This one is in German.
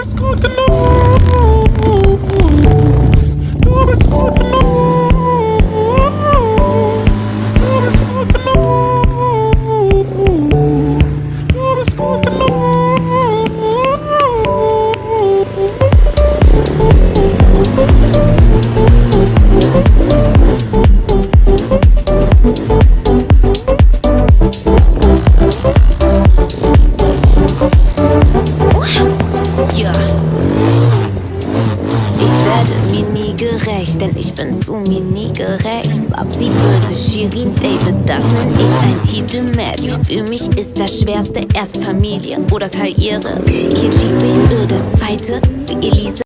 bist gut genug. Du bist gut genug. Du bist gut genug. Du bist gut genug. Ja. Ich werde mir nie gerecht, denn ich bin zu mir nie gerecht. Babsi vs. Shirin David, das nenn ich ein Titelmatch. Für mich ist das Schwerste erst Familie oder Karriere. Ich entschied mich für das Zweite, wie Elisa.